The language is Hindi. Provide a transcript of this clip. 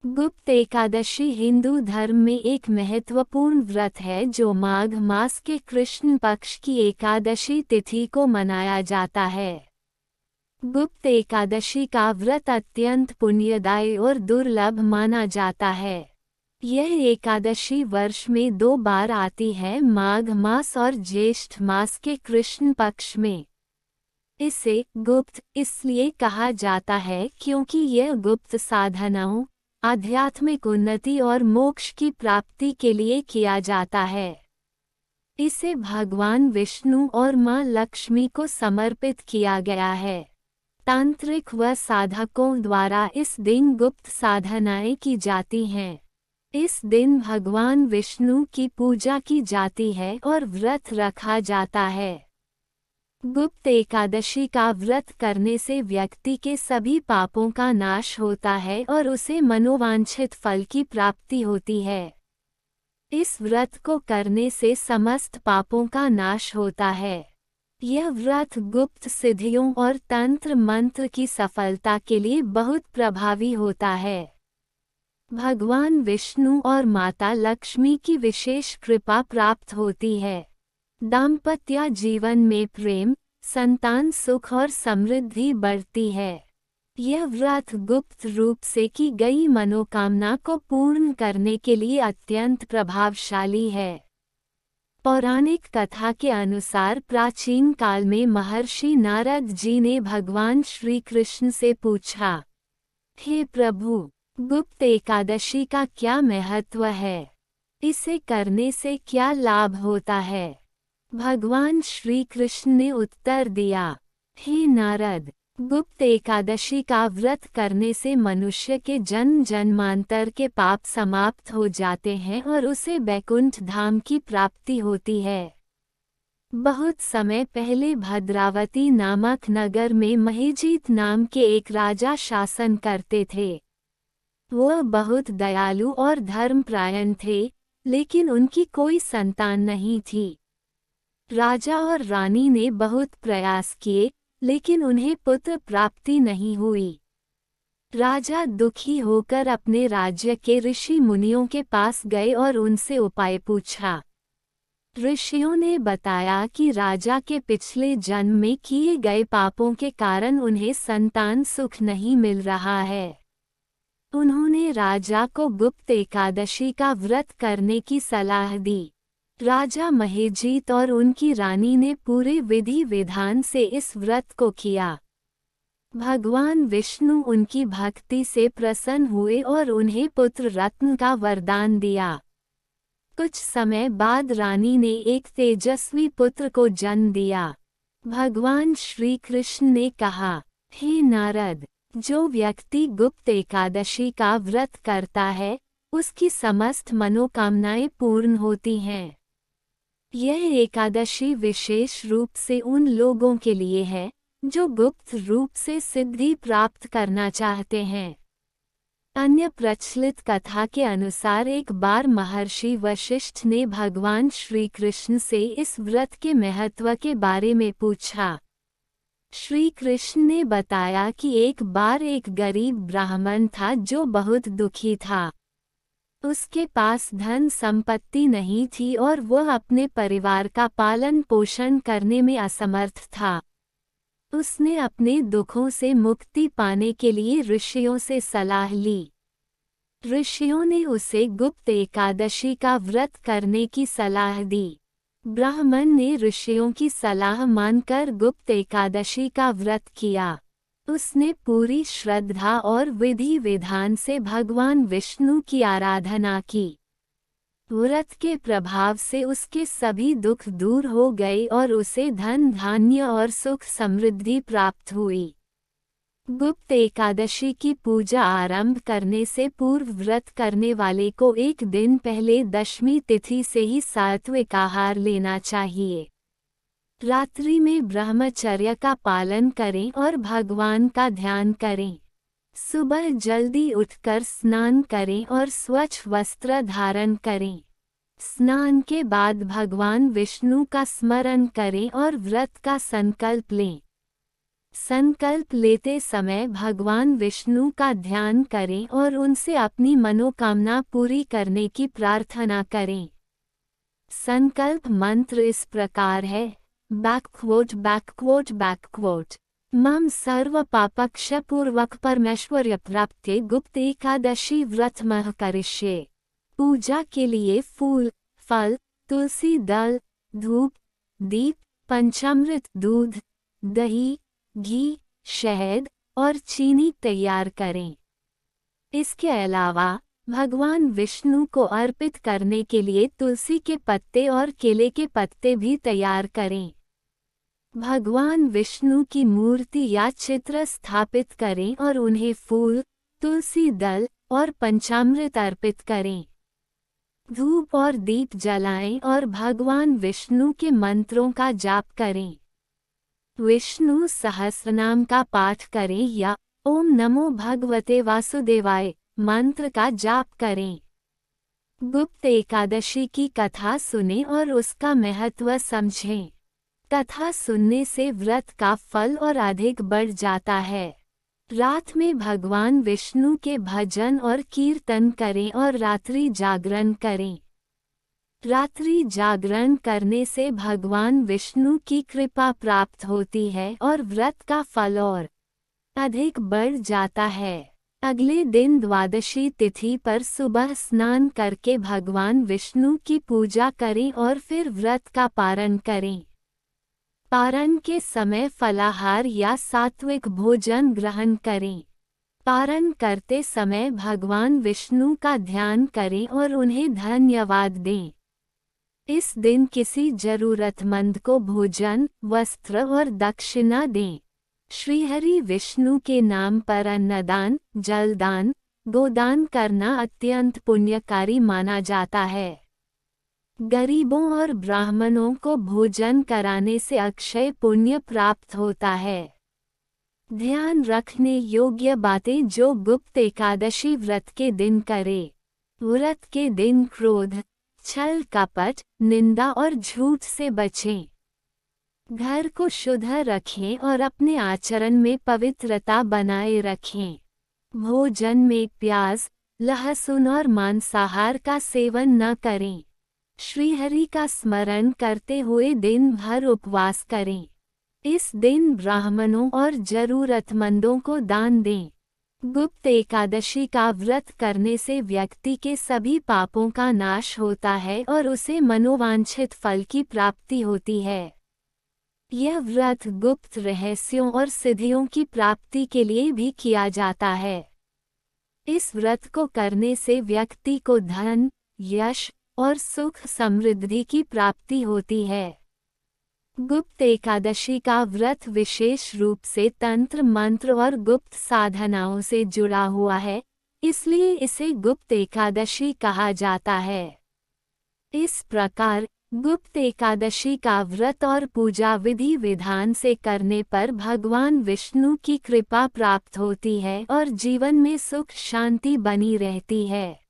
गुप्त एकादशी हिंदू धर्म में एक महत्वपूर्ण व्रत है जो माघ मास के कृष्ण पक्ष की एकादशी तिथि को मनाया जाता है। गुप्त एकादशी का व्रत अत्यंत पुण्यदायी और दुर्लभ माना जाता है। यह एकादशी वर्ष में 2 बार आती है, माघ मास और ज्येष्ठ मास के कृष्ण पक्ष में। इसे गुप्त इसलिए कहा जाता है क्योंकि यह गुप्त साधनाओं, आध्यात्मिक उन्नति और मोक्ष की प्राप्ति के लिए किया जाता है। इसे भगवान विष्णु और मां लक्ष्मी को समर्पित किया गया है। तांत्रिक व साधकों द्वारा इस दिन गुप्त साधनाएं की जाती हैं। इस दिन भगवान विष्णु की पूजा की जाती है और व्रत रखा जाता है। गुप्त एकादशी का व्रत करने से व्यक्ति के सभी पापों का नाश होता है और उसे मनोवांछित फल की प्राप्ति होती है। इस व्रत को करने से समस्त पापों का नाश होता है। यह व्रत गुप्त सिद्धियों और तंत्र मंत्र की सफलता के लिए बहुत प्रभावी होता है। भगवान विष्णु और माता लक्ष्मी की विशेष कृपा प्राप्त होती है। दाम्पत्य जीवन में प्रेम, संतान सुख और समृद्धि बढ़ती है। यह व्रत गुप्त रूप से की गई मनोकामना को पूर्ण करने के लिए अत्यंत प्रभावशाली है। पौराणिक कथा के अनुसार प्राचीन काल में महर्षि नारद जी ने भगवान श्री कृष्ण से पूछा, हे प्रभु, गुप्त एकादशी का क्या महत्व है? इसे करने से क्या लाभ होता है? भगवान श्री कृष्ण ने उत्तर दिया, हे नारद, गुप्त एकादशी का व्रत करने से मनुष्य के जन्म जन्मांतर के पाप समाप्त हो जाते हैं और उसे बैकुंठ धाम की प्राप्ति होती है। बहुत समय पहले भद्रावती नामक नगर में महीजीत नाम के एक राजा शासन करते थे। वह बहुत दयालु और धर्मपरायण थे, लेकिन उनकी कोई संतान नहीं थी। राजा और रानी ने बहुत प्रयास किए, लेकिन उन्हें पुत्र प्राप्ति नहीं हुई। राजा दुखी होकर अपने राज्य के ऋषि मुनियों के पास गए और उनसे उपाय पूछा। ऋषियों ने बताया कि राजा के पिछले जन्म में किए गए पापों के कारण उन्हें संतान सुख नहीं मिल रहा है। उन्होंने राजा को गुप्त एकादशी का व्रत करने की सलाह दी। राजा महीजीत और उनकी रानी ने पूरे विधि विधान से इस व्रत को किया। भगवान विष्णु उनकी भक्ति से प्रसन्न हुए और उन्हें पुत्र रत्न का वरदान दिया। कुछ समय बाद रानी ने एक तेजस्वी पुत्र को जन्म दिया। भगवान श्री कृष्ण ने कहा, हे नारद, जो व्यक्ति गुप्त एकादशी का व्रत करता है, उसकी समस्त मनोकामनाएं पूर्ण होती हैं। यह एकादशी विशेष रूप से उन लोगों के लिए है जो गुप्त रूप से सिद्धि प्राप्त करना चाहते हैं। अन्य प्रचलित कथा के अनुसार एक बार महर्षि वशिष्ठ ने भगवान श्री कृष्ण से इस व्रत के महत्व के बारे में पूछा। श्री कृष्ण ने बताया कि एक बार एक गरीब ब्राह्मण था जो बहुत दुखी था। उसके पास धन संपत्ति नहीं थी और वह अपने परिवार का पालन पोषण करने में असमर्थ था। उसने अपने दुखों से मुक्ति पाने के लिए ऋषियों से सलाह ली। ऋषियों ने उसे गुप्त एकादशी का व्रत करने की सलाह दी। ब्राह्मण ने ऋषियों की सलाह मानकर गुप्त एकादशी का व्रत किया। उसने पूरी श्रद्धा और विधि विधान से भगवान विष्णु की आराधना की। व्रत के प्रभाव से उसके सभी दुख दूर हो गए और उसे धन धान्य और सुख समृद्धि प्राप्त हुई। गुप्त एकादशी की पूजा आरंभ करने से पूर्व व्रत करने वाले को एक दिन पहले दशमी तिथि से ही सात्विक आहार लेना चाहिए। रात्रि में ब्रह्मचर्य का पालन करें और भगवान का ध्यान करें। सुबह जल्दी उठकर स्नान करें और स्वच्छ वस्त्र धारण करें। स्नान के बाद भगवान विष्णु का स्मरण करें और व्रत का संकल्प लें। संकल्प लेते समय भगवान विष्णु का ध्यान करें और उनसे अपनी मनोकामना पूरी करने की प्रार्थना करें। संकल्प मंत्र इस प्रकार है। बैकक्वोट बैकक्वोट बैकक्वोट। मम सर्व पापक्ष पूर्वक परमेश्वर्य प्राप्ते गुप्त एकादशी व्रत मह करिष्ये। पूजा के लिए फूल, फल, तुलसी दल, धूप, दीप, पंचामृत, दूध, दही, घी, शहद और चीनी तैयार करें। इसके अलावा भगवान विष्णु को अर्पित करने के लिए तुलसी के पत्ते और केले के पत्ते भी तैयार करें। भगवान विष्णु की मूर्ति या चित्र स्थापित करें और उन्हें फूल, तुलसी दल और पंचामृत अर्पित करें। धूप और दीप जलाएं और भगवान विष्णु के मंत्रों का जाप करें। विष्णु सहस्रनाम का पाठ करें या ओम नमो भगवते वासुदेवाय मंत्र का जाप करें। गुप्त एकादशी की कथा सुनें और उसका महत्व समझें। कथा सुनने से व्रत का फल और अधिक बढ़ जाता है। रात में भगवान विष्णु के भजन और कीर्तन करें और रात्रि जागरण करें। रात्रि जागरण करने से भगवान विष्णु की कृपा प्राप्त होती है और व्रत का फल और अधिक बढ़ जाता है। अगले दिन द्वादशी तिथि पर सुबह स्नान करके भगवान विष्णु की पूजा करें और फिर व्रत का पारण करें। पारण के समय फलाहार या सात्विक भोजन ग्रहण करें। पारण करते समय भगवान विष्णु का ध्यान करें और उन्हें धन्यवाद दें। इस दिन किसी जरूरतमंद को भोजन, वस्त्र और दक्षिणा दें। श्रीहरि विष्णु के नाम पर अन्नदान, जलदान, गोदान करना अत्यंत पुण्यकारी माना जाता है। गरीबों और ब्राह्मणों को भोजन कराने से अक्षय पुण्य प्राप्त होता है। ध्यान रखने योग्य बातें जो गुप्त एकादशी व्रत के दिन करे। व्रत के दिन क्रोध, छल कपट, निंदा और झूठ से बचें। घर को शुद्ध रखें और अपने आचरण में पवित्रता बनाए रखें। भोजन में प्याज, लहसुन और मांसाहार का सेवन न करें। श्रीहरि का स्मरण करते हुए दिन भर उपवास करें। इस दिन ब्राह्मणों और जरूरतमंदों को दान दें। गुप्त एकादशी का व्रत करने से व्यक्ति के सभी पापों का नाश होता है और उसे मनोवांछित फल की प्राप्ति होती है। यह व्रत गुप्त रहस्यों और सिद्धियों की प्राप्ति के लिए भी किया जाता है। इस व्रत को करने से व्यक्ति को धन, यश और सुख समृद्धि की प्राप्ति होती है। गुप्त एकादशी का व्रत विशेष रूप से तंत्र मंत्र और गुप्त साधनाओं से जुड़ा हुआ है, इसलिए इसे गुप्त एकादशी कहा जाता है। इस प्रकार गुप्त एकादशी का व्रत और पूजा विधि विधान से करने पर भगवान विष्णु की कृपा प्राप्त होती है और जीवन में सुख शांति बनी रहती है।